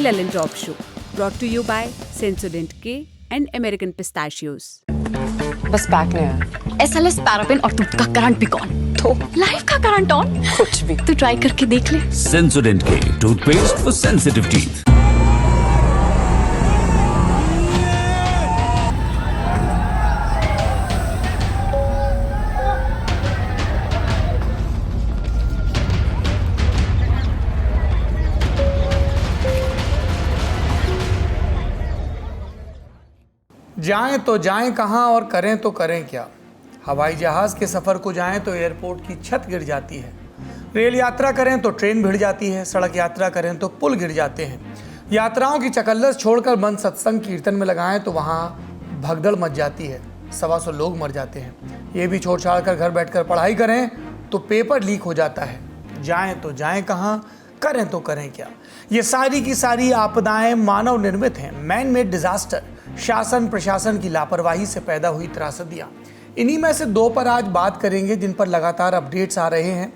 Lelin Talk Show, brought to you by Sensodyne K and American Pistachios. बस pack नहीं है। SLS paraffin और दूध का करंट भी कौन? तो लाइफ का करंट ऑन? कुछ भी। तो ट्राई करके देख ले। Sensodyne K toothpaste for sensitive teeth. जाएं तो जाएं कहाँ और करें तो करें क्या। हवाई जहाज़ के सफ़र को जाएं तो एयरपोर्ट की छत गिर जाती है, रेल यात्रा करें तो ट्रेन भिड़ जाती है, सड़क यात्रा करें तो पुल गिर जाते हैं। यात्राओं की चकल्लस छोड़कर मन सत्संग कीर्तन में लगाएं तो वहाँ भगदड़ मच जाती है, 125 लोग मर जाते हैं। ये भी छोड़ छाड़ कर घर बैठकर पढ़ाई करें तो पेपर लीक हो जाता है। जाएं तो जाएं कहाँ, करें तो करें क्या। ये सारी की सारी आपदाएं मानव निर्मित हैं, मैन मेड डिजास्टर, शासन प्रशासन की लापरवाही से पैदा हुई त्रासदियां। इन्हीं में से दो पर आज बात करेंगे जिन पर लगातार अपडेट्स आ रहे हैं।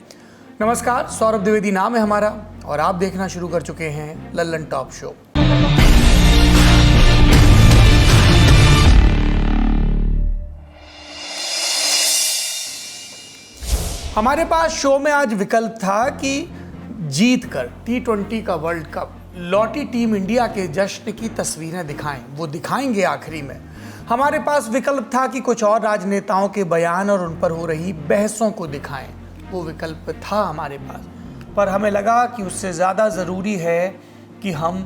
नमस्कार, सौरभ द्विवेदी नाम है हमारा और आप देखना शुरू कर चुके हैं लल्लन टॉप शो। हमारे पास शो में आज विकल्प था कि जीतकर T20 का वर्ल्ड कप लौटी टीम इंडिया के जश्न की तस्वीरें दिखाएं, वो दिखाएंगे आखिरी में। हमारे पास विकल्प था कि कुछ और राजनेताओं के बयान और उन पर हो रही बहसों को दिखाएं, वो विकल्प था हमारे पास। पर हमें लगा कि उससे ज़्यादा ज़रूरी है कि हम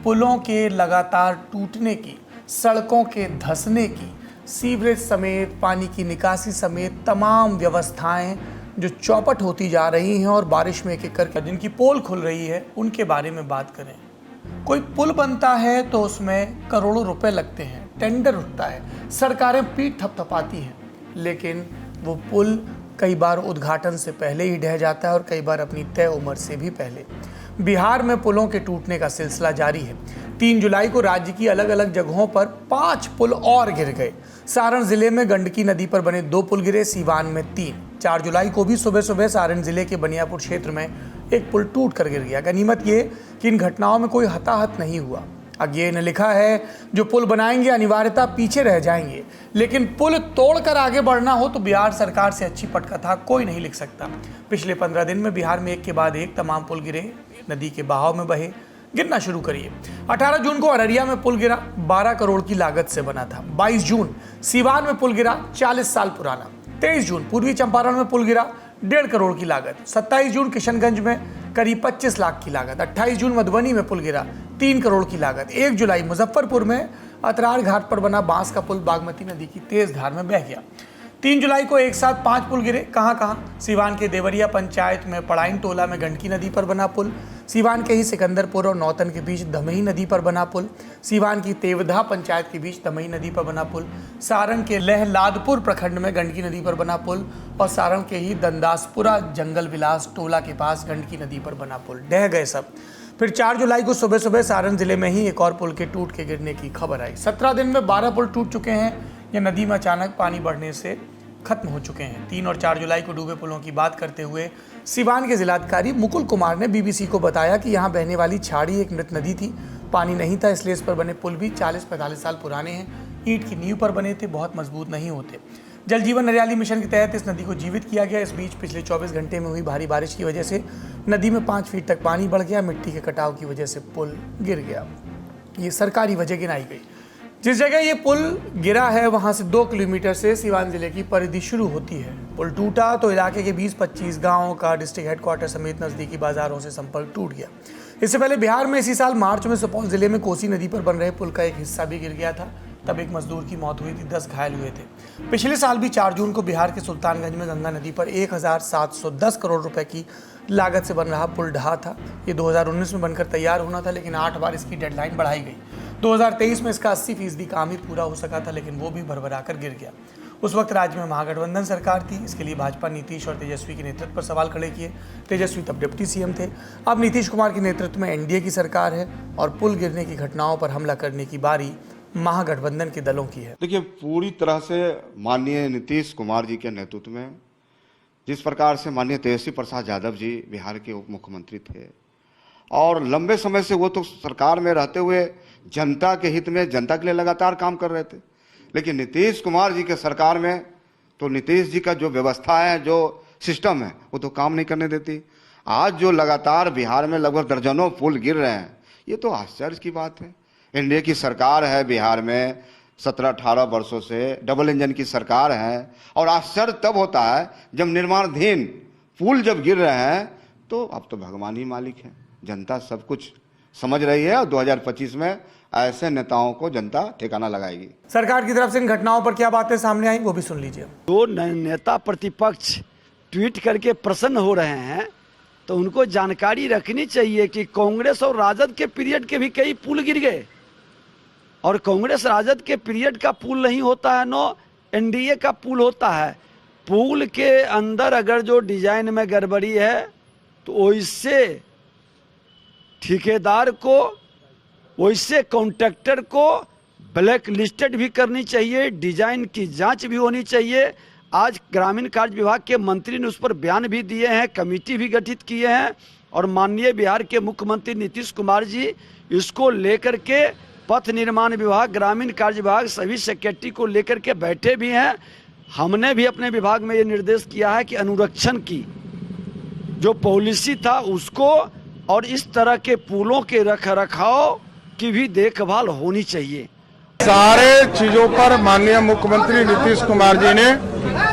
पुलों के लगातार टूटने की, सड़कों के धंसने की, सीवरेज समेत पानी की निकासी समेत तमाम व्यवस्थाएं जो चौपट होती जा रही हैं और बारिश में एक एक करके जिनकी पोल खुल रही है, उनके बारे में बात करें। कोई पुल बनता है तो उसमें करोड़ों रुपए लगते हैं, टेंडर उठता है, सरकारें पीठ थपथपाती हैं, लेकिन वो पुल कई बार उद्घाटन से पहले ही ढह जाता है और कई बार अपनी तय उम्र से भी पहले। बिहार में पुलों के टूटने का सिलसिला जारी है। 3 जुलाई को राज्य की अलग अलग जगहों पर 5 पुल और गिर गए। सारण जिले में गंडकी नदी पर बने 2 पुल गिरे, सीवान में 3। 4 जुलाई को भी सुबह सुबह सारण जिले के बनियापुर क्षेत्र में एक पुल टूट कर गिर गया। गनीमत ये कि इन घटनाओं में कोई हताहत नहीं हुआ। अज्ञे ने लिखा है, जो पुल बनाएंगे अनिवार्यता पीछे रह जाएंगे, लेकिन पुल तोड़कर आगे बढ़ना हो तो बिहार सरकार से अच्छी पटकथा कोई नहीं लिख सकता। पिछले 15 दिन में बिहार में एक के बाद एक तमाम पुल गिरे, नदी के बहाव में बहे। गिनना शुरू करिए। 18 जून को अररिया में पुल गिरा, 12 करोड़ की लागत से बना था। 22 जून सीवान में पुल गिरा, 40 साल पुराना। 23 जून पूर्वी चंपारण में पुल गिरा, 1.5 करोड़ की लागत। 27 जून किशनगंज में करीब 25 लाख की लागत। 28 जून मधुबनी में पुल गिरा, 3 करोड़ की लागत। 1 जुलाई मुजफ्फरपुर में अतरार घाट पर बना बांस का पुल बागमती नदी की तेज धार में बह गया। 3 जुलाई को एक साथ 5 पुल गिरे। कहाँ? सीवान के देवरिया पंचायत में पड़ाइन टोला में गंडकी नदी पर बना पुल, सीवान के ही सिकंदरपुर और नौतन के बीच दमही नदी पर बना पुल, सीवान की तेवधा पंचायत के बीच दमही नदी पर बना पुल, सारण के लहलादपुर प्रखंड में गंडकी नदी पर बना पुल और सारण के ही दंदासपुरा जंगल विलास टोला के पास गंडकी नदी पर बना पुल। ढह गए सब। फिर 4 जुलाई को सुबह सुबह सारण जिले में ही एक और पुल के टूट के गिरने की खबर आई। 17 दिन में 12 पुल टूट चुके हैं या नदी में अचानक पानी बढ़ने से खत्म हो चुके हैं। 3 और 4 जुलाई को डूबे पुलों की बात करते हुए सीवान के जिलाधिकारी मुकुल कुमार ने बीबीसी को बताया कि यहाँ बहने वाली छाड़ी एक मृत नदी थी, पानी नहीं था, इसलिए इस पर बने पुल भी 40-45 साल पुराने हैं, ईंट की नींव पर बने थे, बहुत मजबूत नहीं होते। जल जीवन हरियाली मिशन के तहत इस नदी को जीवित किया गया। इस बीच पिछले 24 घंटे में हुई भारी बारिश की वजह से नदी में 5 फीट तक पानी बढ़ गया। मिट्टी के कटाव की वजह से पुल गिर गया। ये सरकारी वजह गिनाई गई। जिस जगह ये पुल गिरा है वहां से 2 किलोमीटर से सीवान जिले की परिधि शुरू होती है। पुल टूटा तो इलाके के 20-25 गांवों का डिस्ट्रिक्ट हेडक्वार्टर समेत नजदीकी बाजारों से संपर्क टूट गया। इससे पहले बिहार में इसी साल मार्च में सुपौल जिले में कोसी नदी पर बन रहे पुल का एक हिस्सा भी गिर गया था। तब एक मजदूर की मौत हुई थी, 10 घायल हुए थे। पिछले साल भी 4 जून को बिहार के सुल्तानगंज में गंगा नदी पर 1710 करोड़ रुपए की लागत से बन रहा पुल ढहा था। ये 2019 में बनकर तैयार होना था, लेकिन 8 बार इसकी डेडलाइन बढ़ाई गई। 2023 में इसका 80% काम ही पूरा हो सका था, लेकिन वो भी भरभरा कर गिर गया। उस वक्त राज्य में महागठबंधन सरकार थी। इसके लिए भाजपा नीतीश और तेजस्वी के नेतृत्व पर सवाल खड़े किए। तेजस्वी तब डिप्टी सीएम थे। अब नीतीश कुमार के नेतृत्व में एनडीए की सरकार है और पुल गिरने की घटनाओं पर हमला करने की बारी महागठबंधन के दलों की है। देखिए, पूरी तरह से माननीय नीतीश कुमार जी के नेतृत्व में जिस प्रकार से माननीय तेजस्वी प्रसाद यादव जी बिहार के उप मुख्यमंत्री थे और लंबे समय से वो तो सरकार में रहते हुए जनता के हित में, जनता के लिए लगातार काम कर रहे थे। लेकिन नीतीश कुमार जी के सरकार में तो नीतीश जी का जो व्यवस्था है, जो सिस्टम है, वो तो काम नहीं करने देती। आज जो लगातार बिहार में लगभग दर्जनों पुल गिर रहे हैं, ये तो आश्चर्य की बात है। एनडीए की सरकार है बिहार में 17-18 वर्षों से, डबल इंजन की सरकार है, और आश्चर्य तब होता है जब निर्माणाधीन पुल जब गिर रहे हैं, तो अब तो भगवान ही मालिक है। जनता सब कुछ समझ रही है और 2025 में ऐसे नेताओं को जनता ठिकाना लगाएगी। सरकार की तरफ से इन घटनाओं पर क्या बातें सामने आई, वो भी सुन लीजिए। दो नेता प्रतिपक्ष ट्वीट करके प्रसन्न हो रहे हैं, तो उनको जानकारी रखनी चाहिए कि कांग्रेस और राजद के पीरियड के भी कई पुल गिर गए, और कांग्रेस राजद के पीरियड का पुल नहीं होता है, नो एनडीए का पुल होता है। पुल के अंदर अगर जो डिजाइन में गड़बड़ी है, तो वैसे ठेकेदार को, वैसे कॉन्ट्रैक्टर को ब्लैक लिस्टेड भी करनी चाहिए, डिजाइन की जांच भी होनी चाहिए। आज ग्रामीण कार्य विभाग के मंत्री ने उस पर बयान भी दिए हैं, कमेटी भी गठित किए हैं, और माननीय बिहार के मुख्यमंत्री नीतीश कुमार जी इसको लेकर के पथ निर्माण विभाग, ग्रामीण कार्य विभाग, सभी सेक्रेटरी को लेकर के बैठे भी हैं। हमने भी अपने विभाग में ये निर्देश किया है कि अनुरक्षण की जो पॉलिसी था उसको, और इस तरह के पुलों के रखरखाव की भी देखभाल होनी चाहिए। सारे चीजों पर माननीय मुख्यमंत्री नीतीश कुमार जी ने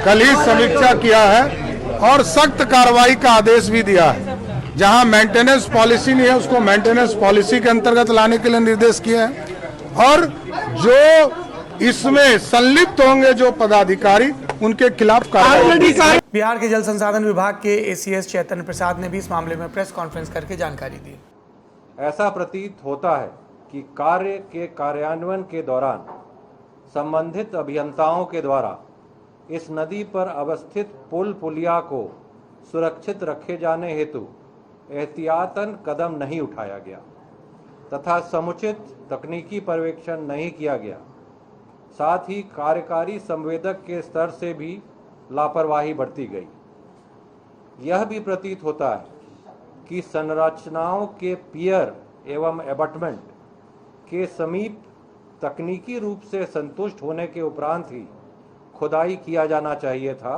कल ही समीक्षा किया है और सख्त कार्रवाई का आदेश भी दिया है। जहां मेंटेनेंस पॉलिसी नहीं है, उसको मेंटेनेंस पॉलिसी के अंतर्गत लाने के लिए निर्देश किया है, और जो इसमें संलिप्त होंगे जो पदाधिकारी, उनके खिलाफ कार्रवाई। बिहार के जल संसाधन विभाग के एसीएस चैतन्य प्रसाद ने भी इस मामले में प्रेस कॉन्फ्रेंस करके जानकारी दी। ऐसा प्रतीत होता है कि कार्य के कार्यान्वयन के दौरान संबंधित अभियंताओं के द्वारा इस नदी पर अवस्थित पुल पुलिया को सुरक्षित रखे जाने हेतु एहतियातन कदम नहीं उठाया गया तथा समुचित तकनीकी पर्यवेक्षण नहीं किया गया। साथ ही कार्यकारी संवेदक के स्तर से भी लापरवाही बरती गई। यह भी प्रतीत होता है कि संरचनाओं के पियर एवं एबटमेंट के समीप तकनीकी रूप से संतुष्ट होने के उपरांत ही खुदाई किया जाना चाहिए था,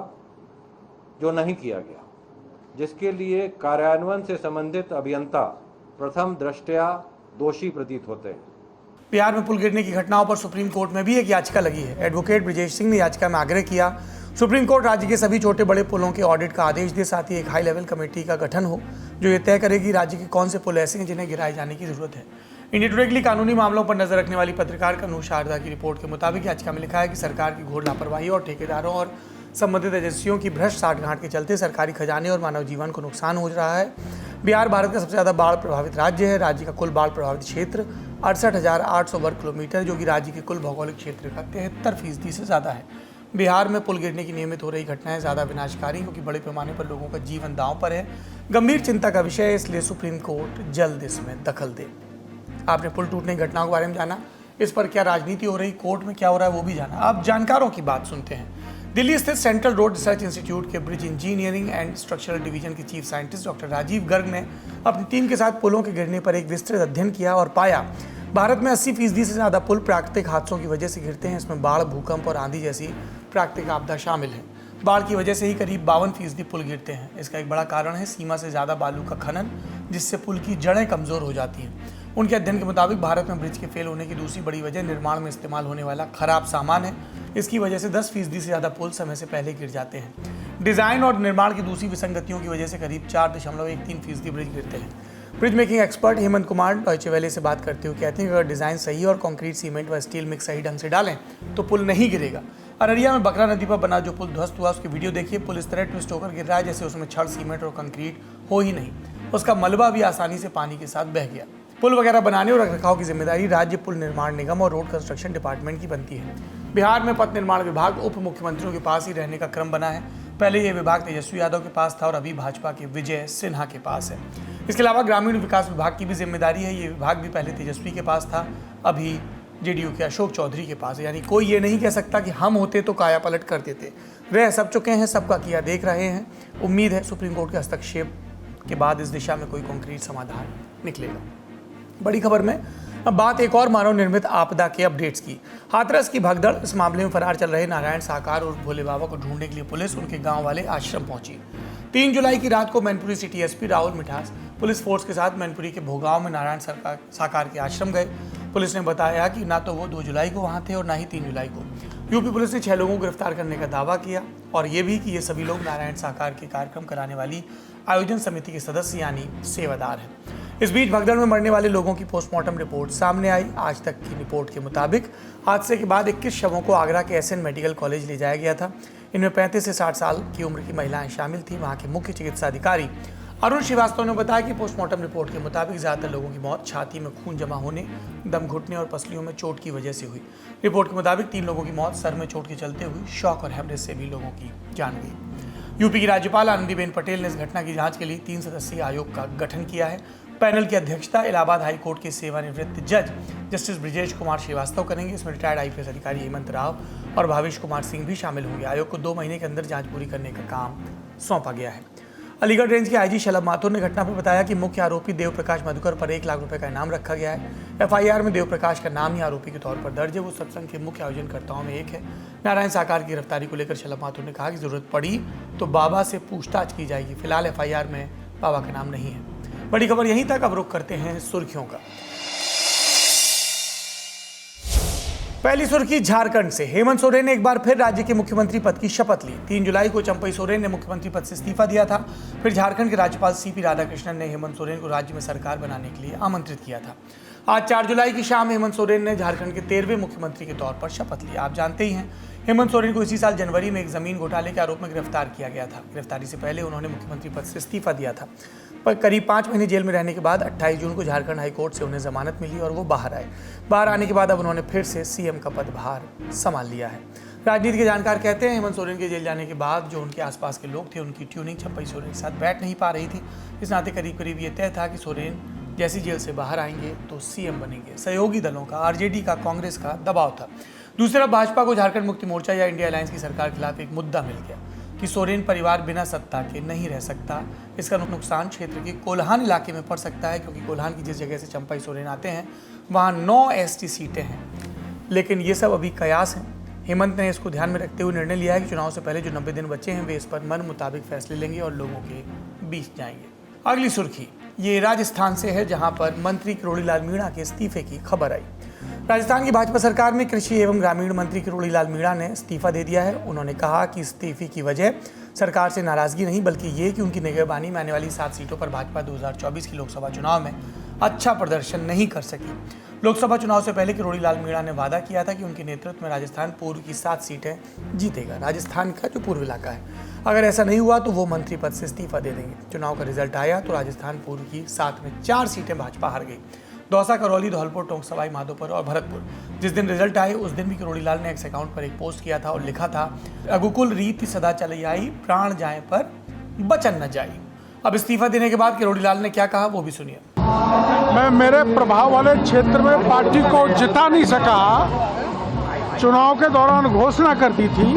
जो नहीं किया गया, जिसके लिए कार्यान्वयन से संबंधित अभियंता प्रथम दृष्टया दोषी प्रतीत होते हैं। बिहार में पुल गिरने की घटनाओं पर सुप्रीम कोर्ट में भी एक याचिका लगी है। एडवोकेट ब्रिजेश सिंह ने याचिका में आग्रह किया सुप्रीम कोर्ट राज्य के सभी छोटे बड़े पुलों के ऑडिट का आदेश दे, साथ ही एक हाई लेवल कमेटी का गठन हो जो ये तय करेगी राज्य के कौन से पुल ऐसे हैं जिन्हें गिराए जाने की जरूरत है। इंडिया टुडे के लिए कानूनी मामलों पर नजर रखने वाली पत्रकार कनूर शारदा की रिपोर्ट के मुताबिक याचिका में लिखा है कि सरकार की घोर लापरवाही और ठेकेदारों और संबंधित एजेंसियों की भ्रष्ट साठगांठ के चलते सरकारी खजाने और मानव जीवन को नुकसान हो रहा है। बिहार भारत का सबसे ज़्यादा बाढ़ प्रभावित राज्य है। राज्य का कुल बाढ़ प्रभावित क्षेत्र 68,800 वर्ग किलोमीटर, जो कि राज्य के कुल भौगोलिक क्षेत्र का 73% से ज़्यादा है। बिहार में पुल गिरने की नियमित हो रही घटनाएं ज़्यादा विनाशकारी क्योंकि बड़े पैमाने पर लोगों का जीवन दांव पर है। गंभीर चिंता का विषय है, इसलिए सुप्रीम कोर्ट जल्द इसमें दखल दे। आपने पुल टूटने की घटनाओं के बारे में जाना, इस पर क्या राजनीति हो रही, कोर्ट में क्या हो रहा है वो भी जाना। आप जानकारों की बात सुनते हैं। दिल्ली स्थित सेंट्रल रोड रिसर्च इंस्टीट्यूट के bridge engineering and structural division के chief scientist doctor Rajeev Garg ने अपनी टीम के साथ पुलों के गिरने पर एक विस्तृत अध्ययन किया और पाया भारत में 80% से ज़्यादा पुल प्राकृतिक हादसों की वजह से गिरते हैं। इसमें बाढ़, भूकंप और आंधी जैसी प्राकृतिक आपदा शामिल है। बाढ़ की वजह से ही करीब 52% पुल गिरते हैं। इसका एक बड़ा कारण है सीमा से ज़्यादा बालू का खनन, जिससे पुल की जड़ें कमज़ोर हो जाती हैं। उनके अध्ययन के मुताबिक भारत में ब्रिज के फेल होने की दूसरी बड़ी वजह निर्माण में इस्तेमाल होने वाला खराब सामान है। इसकी वजह से 10% से ज़्यादा पुल समय से पहले गिर जाते हैं। डिज़ाइन और निर्माण की दूसरी विसंगतियों की वजह से करीब 4.13% ब्रिज गिरते हैं। Bridge making expert Hemant Kumar Deutsche Welle से बात करते हुए कहते हैं कि अगर डिज़ाइन सही और कंक्रीट, सीमेंट व स्टील मिक्स सही ढंग से डालें तो पुल नहीं गिरेगा। अररिया में बकरा नदी पर बना जो पुल ध्वस्त हुआ, उसकी वीडियो देखिए। पुल इस तरह ट्विस्ट होकर गिर रहा है जैसे उसमें छड़, सीमेंट और कंक्रीट हो ही नहीं। उसका मलबा भी आसानी से पानी के साथ बह गया। पुल वगैरह बनाने और रखरखाव की जिम्मेदारी राज्य पुल निर्माण निगम और रोड कंस्ट्रक्शन डिपार्टमेंट की बनती है। बिहार में पथ निर्माण विभाग उप मुख्यमंत्रियों के पास ही रहने का क्रम बना है। पहले यह विभाग तेजस्वी यादव के पास था और अभी भाजपा के विजय सिन्हा के पास है। इसके अलावा ग्रामीण विकास विभाग की भी जिम्मेदारी है। ये विभाग भी पहले तेजस्वी के पास था, अभी जेडीयू के अशोक चौधरी के पास है। यानी कोई ये नहीं कह सकता कि हम होते तो काया पलट कर देते। वह सब चुके हैं, सबका किया देख रहे हैं। उम्मीद है सुप्रीम कोर्ट के हस्तक्षेप के बाद इस दिशा में कोई कॉन्क्रीट समाधान निकलेगा। बड़ी खबर में अब बात एक और मानव निर्मित आपदा के अपडेट्स की। हाथरस की भगदड़, इस मामले में फरार चल रहे नारायण साकार और भोले बाबा को ढूंढने के लिए पुलिस उनके गांव वाले आश्रम पहुंची। 3 जुलाई की रात को मैनपुरी सिटी एसपी राहुल मिठास पुलिस फोर्स के साथ मैनपुरी के भोगांव में नारायण साकार के आश्रम गए। पुलिस ने बताया कि ना तो वो 2 जुलाई को वहां थे और ना ही 3 जुलाई को। यूपी पुलिस ने 6 लोगों को गिरफ्तार करने का दावा किया और ये भी कि ये सभी लोग नारायण साकार के कार्यक्रम कराने वाली आयोजन समिति के सदस्य यानी सेवादार हैं। इस बीच भगदड़ में मरने वाले लोगों की पोस्टमार्टम रिपोर्ट सामने आई। आज तक की रिपोर्ट के मुताबिक हादसे के बाद 21 शवों को आगरा के एसएन मेडिकल कॉलेज ले जाया गया था। इनमें 35 से 60 साल की उम्र की महिलाएं शामिल थीं। वहां के मुख्य चिकित्सा अधिकारी अरुण श्रीवास्तव ने बताया कि पोस्टमार्टम रिपोर्ट के मुताबिक ज़्यादातर लोगों की मौत छाती में खून जमा होने, दम घुटने और पसलियों में चोट की वजह से हुई। रिपोर्ट के मुताबिक 3 लोगों की मौत सर में चोट के चलते हुई। शॉक और हेमरेज से भी लोगों की जान गई। यूपी की राज्यपाल आनंदीबेन पटेल ने इस घटना की जांच के लिए 3 सदस्यीय आयोग का गठन किया है। पैनल की अध्यक्षता इलाहाबाद हाई कोर्ट के सेवानिवृत्त जज जस्टिस ब्रिजेश कुमार श्रीवास्तव करेंगे। इसमें रिटायर्ड आईपीएस अधिकारी हेमंत राव और भावेश कुमार सिंह भी शामिल होंगे। आयोग को 2 महीने के अंदर जांच पूरी करने का काम सौंपा गया है। अलीगढ़ रेंज के आईजी शलभ माथुर ने घटना पर बताया कि मुख्य आरोपी देव प्रकाश मधुकर पर 1 लाख रुपए का इनाम रखा गया है। एफआईआर में देव प्रकाश का नाम ही आरोपी के तौर पर दर्ज है। वो सत्संग के मुख्य आयोजनकर्ताओं में एक है। नारायण साकार की गिरफ्तारी को लेकर शलभ माथुर ने कहा कि जरूरत पड़ी तो बाबा से पूछताछ की जाएगी। फिलहाल एफआईआर में बाबा का नाम नहीं है। बड़ी खबर यहीं तक। अब रुख करते हैं सुर्खियों का। पहली सुर्खी झारखंड से। हेमंत सोरेन ने एक बार फिर राज्य के मुख्यमंत्री पद की शपथ ली। 3 जुलाई को चंपई सोरेन ने मुख्यमंत्री पद से इस्तीफा दिया था। फिर झारखंड के राज्यपाल सीपी राधाकृष्णन ने हेमंत सोरेन को राज्य में सरकार बनाने के लिए आमंत्रित किया था। आज 4 जुलाई की शाम हेमंत सोरेन ने झारखंड के 13वें मुख्यमंत्री के तौर पर शपथ ली। आप जानते ही हैं हेमंत सोरेन को इसी साल जनवरी में एक जमीन घोटाले के आरोप में गिरफ्तार किया गया था। गिरफ्तारी से पहले उन्होंने मुख्यमंत्री पद से इस्तीफा दिया था। पर करीब 5 महीने जेल में रहने के बाद 28 जून को झारखंड हाईकोर्ट से उन्हें जमानत मिली और वो बाहर आए। बाहर आने के बाद अब उन्होंने फिर से सीएम का पदभार संभाल लिया है। राजनीति के जानकार कहते हैं हेमंत सोरेन के जेल जाने के बाद जो उनके आसपास के लोग थे उनकी ट्यूनिंग चंपई सोरेन के साथ बैठ नहीं पा रही थी। इस नाते करीब करीब ये तय था कि सोरेन जैसी जेल से बाहर आएंगे तो सीएम बनेंगे। सहयोगी दलों का, आरजेडी का, कांग्रेस का दबाव था। दूसरी तरफ भाजपा को झारखंड मुक्ति मोर्चा या इंडिया अलायंस की सरकार के खिलाफ एक मुद्दा मिल गया कि सोरेन परिवार बिना सत्ता के नहीं रह सकता। इसका नुकसान क्षेत्र के कोल्हान इलाके में पड़ सकता है, क्योंकि कोल्हान की जिस जगह से चंपई सोरेन आते हैं वहाँ 9 एसटी सीटें हैं। लेकिन ये सब अभी कयास हैं। हेमंत ने इसको ध्यान में रखते हुए निर्णय लिया है कि चुनाव से पहले जो 90 दिन बचे हैं वे इस पर मन मुताबिक फैसले लेंगे और लोगों के बीच जाएंगे। अगली सुर्खी ये राजस्थान से है, जहां पर मंत्री किरोड़ी लाल मीणा के इस्तीफे की खबर आई। राजस्थान की भाजपा सरकार में कृषि एवं ग्रामीण मंत्री किरोड़ी लाल मीणा ने इस्तीफा दे दिया है। उन्होंने कहा कि इस्तीफे की वजह सरकार से नाराजगी नहीं बल्कि ये कि उनकी निगरानी में आने वाली 7 सीटों पर भाजपा 2024 की लोकसभा चुनाव में अच्छा प्रदर्शन नहीं कर सकी। लोकसभा चुनाव से पहले किरोड़ी लाल मीणा ने वादा किया था कि उनके नेतृत्व में राजस्थान पूर्व की 7 सीटें जीतेगा। राजस्थान का जो पूर्व इलाका है, अगर ऐसा नहीं हुआ तो वो मंत्री पद से इस्तीफा दे देंगे। चुनाव का रिजल्ट आया तो राजस्थान पूर्व की 7 में 4 सीटें भाजपा हार गई। दौसा, करौली, धौलपुर, टोंक, सवाई माधोपुर और भरतपुर। जिस दिन रिजल्ट आए उस दिन भी किरोड़ी लाल ने एक्स अकाउंट पर एक पोस्ट किया था और लिखा था, रघुकुल रीति सदा चली आई, प्राण जाए पर बचन न जाए। अब इस्तीफा देने के बाद किरोड़ी लाल ने क्या कहा वो भी सुनिए। मैं मेरे प्रभाव वाले क्षेत्र में पार्टी को जिता नहीं सका। चुनाव के दौरान घोषणा कर दी थी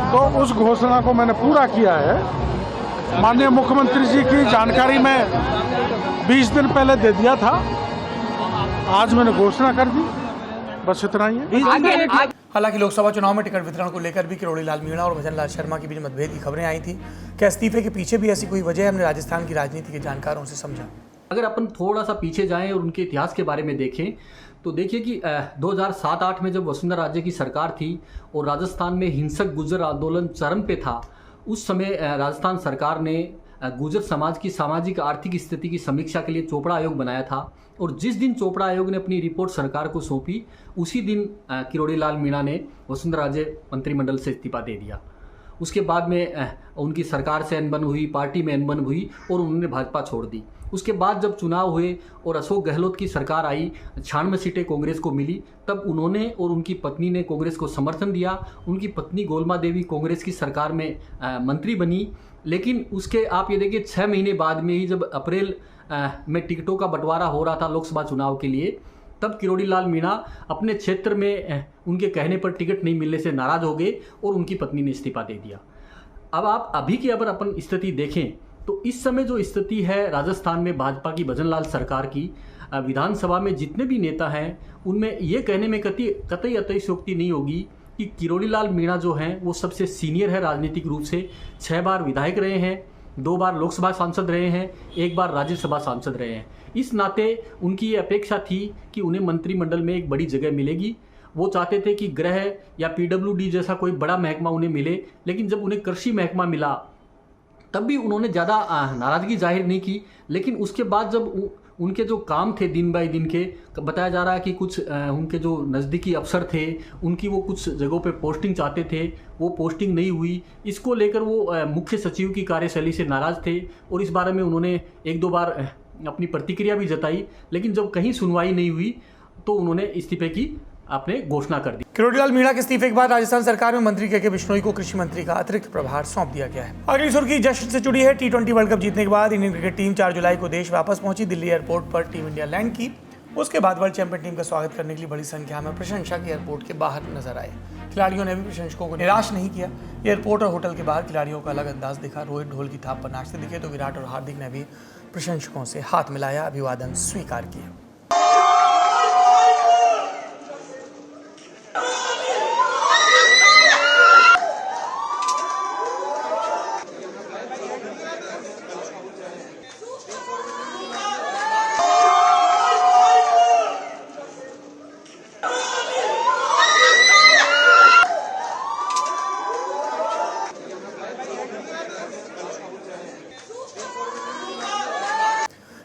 तो उस घोषणा को मैंने पूरा किया है। माननीय मुख्यमंत्री जी की जानकारी में 20 दिन पहले दे दिया था। आज मैंने घोषणा कर दी, बस इतना ही है। हालांकि लोकसभा चुनाव में टिकट वितरण को लेकर भी किरोड़ी लाल मीणा और भजन लाल शर्मा के बीच मतभेद की खबरें आई थी। क्या इस्तीफे के पीछे भी ऐसी कोई वजह है? हमने राजस्थान की राजनीति के जानकारों से समझा। अगर अपन थोड़ा सा पीछे जाएं और उनके इतिहास के बारे में देखें तो देखिए कि 2007-8 में जब वसुंधरा राजे की सरकार थी और राजस्थान में हिंसक गुर्जर आंदोलन चरम पे था, उस समय राजस्थान सरकार ने गुर्जर समाज की सामाजिक आर्थिक स्थिति की समीक्षा के लिए चोपड़ा आयोग बनाया था। और जिस दिन चोपड़ा आयोग ने अपनी रिपोर्ट सरकार को सौंपी उसी दिन किरोड़ी लाल मीणा ने वसुंधरा राजे मंत्रिमंडल से इस्तीफा दे दिया। उसके बाद में उनकी सरकार से अनबन हुई, पार्टी में अनबन हुई और उन्होंने भाजपा छोड़ दी। उसके बाद जब चुनाव हुए और अशोक गहलोत की सरकार आई, 96 सीटें कांग्रेस को मिली, तब उन्होंने और उनकी पत्नी ने कांग्रेस को समर्थन दिया। उनकी पत्नी गोलमा देवी कांग्रेस की सरकार में मंत्री बनी। लेकिन उसके आप ये देखिए 6 महीने बाद में ही जब अप्रैल में टिकटों का बंटवारा हो रहा था लोकसभा चुनाव के लिए, तब किरोड़ी लाल मीणा अपने क्षेत्र में उनके कहने पर टिकट नहीं मिलने से नाराज हो गए और उनकी पत्नी ने इस्तीफा दे दिया। अब आप अभी की अगर अपन स्थिति देखें तो इस समय जो स्थिति है राजस्थान में भाजपा की भजन लाल सरकार की, विधानसभा में जितने भी नेता हैं उनमें ये कहने में कतई अतिशयोक्ति नहीं होगी कि किरोड़ी लाल मीणा जो हैं वो सबसे सीनियर है राजनीतिक रूप से। 6 बार विधायक रहे हैं, 2 बार लोकसभा सांसद रहे हैं, 1 बार राज्यसभा सांसद रहे हैं। इस नाते उनकी ये अपेक्षा थी कि उन्हें मंत्रिमंडल में एक बड़ी जगह मिलेगी। वो चाहते थे कि गृह या PWD जैसा कोई बड़ा महकमा उन्हें मिले, लेकिन जब उन्हें कृषि महकमा मिला तब भी उन्होंने ज़्यादा नाराज़गी जाहिर नहीं की। लेकिन उसके बाद जब उनके जो काम थे दिन बाई दिन के, बताया जा रहा है कि कुछ उनके जो नज़दीकी अफसर थे उनकी वो कुछ जगहों पे पोस्टिंग चाहते थे, वो पोस्टिंग नहीं हुई। इसको लेकर वो मुख्य सचिव की कार्यशैली से नाराज़ थे और इस बारे में उन्होंने 1-2 बार अपनी प्रतिक्रिया भी जताई, लेकिन जब कहीं सुनवाई नहीं हुई तो उन्होंने इस्तीफे की आपने घोषणा कर दी। किरोड़ी लाल मीणा के इस्तीफे के बाद राजस्थान सरकार में मंत्री के बिश्नोई को कृषि मंत्री का अतिरिक्त प्रभार सौंप दिया गया है। अगली सुर्खी जश्न से जुड़ी है। T20 वर्ल्ड कप जीतने के बाद इंडियन क्रिकेट टीम 4 जुलाई को देश वापस पहुंची। दिल्ली एयरपोर्ट पर टीम इंडिया लैंड की। उसके बाद वर्ल्ड चैंपियन टीम का स्वागत करने के लिए बड़ी संख्या में प्रशंसक एयरपोर्ट के बाहर नजर आए। खिलाड़ियों ने भी प्रशंसकों को निराश नहीं किया। एयरपोर्ट और होटल के बाहर खिलाड़ियों का अलग अंदाज दिखा। रोहित ढोल की थाप पर नाचते दिखे तो विराट और हार्दिक ने भी प्रशंसकों से हाथ मिलाया, अभिवादन स्वीकार किया।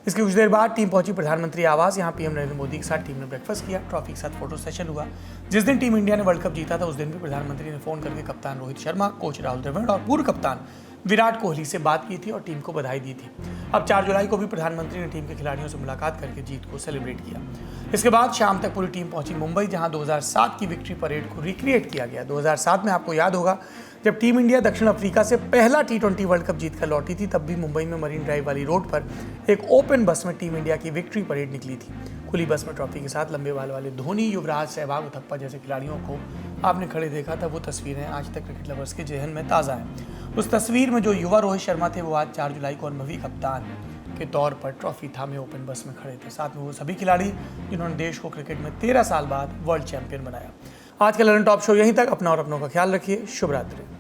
इसके कुछ देर बाद टीम पहुंची प्रधानमंत्री आवास। यहां पीएम नरेंद्र मोदी के साथ टीम ने ब्रेकफास्ट किया। ट्रॉफी के साथ फोटो सेशन हुआ। जिस दिन टीम इंडिया ने वर्ल्ड कप जीता था उस दिन भी प्रधानमंत्री ने फोन करके कप्तान रोहित शर्मा, कोच राहुल द्रविड़ और पूर्व कप्तान विराट कोहली से बात की थी और टीम को बधाई दी थी। अब 4 जुलाई को भी प्रधानमंत्री ने टीम के खिलाड़ियों से मुलाकात करके जीत को सेलिब्रेट किया। इसके बाद शाम तक पूरी टीम पहुंची मुंबई, जहां 2007 की विक्ट्री परेड को रिक्रिएट किया गया। 2007 में आपको याद होगा जब टीम इंडिया दक्षिण अफ्रीका से पहला T20 वर्ल्ड कप जीतकर लौटी थी, तब भी मुंबई में मरीन ड्राइव वाली रोड पर एक ओपन बस में टीम इंडिया की विक्ट्री परेड निकली थी। खुली बस में ट्रॉफी के साथ लंबे बाल वाले धोनी, युवराज, सहवाग, उथप्पा जैसे खिलाड़ियों को आपने खड़े देखा था। वो तस्वीरें आज तक क्रिकेट लवर्स के जहन में ताज़ा हैं। उस तस्वीर में जो युवा रोहित शर्मा थे वो आज 4 जुलाई को अनुभवी कप्तान के तौर पर ट्रॉफी थामे ओपन बस में खड़े थे। साथ में वो सभी खिलाड़ी जिन्होंने देश को क्रिकेट में 13 साल बाद वर्ल्ड चैंपियन बनाया। आज का ललन टॉप शो यहीं तक। अपना और अपनों का ख्याल रखिए। शुभ रात्रि।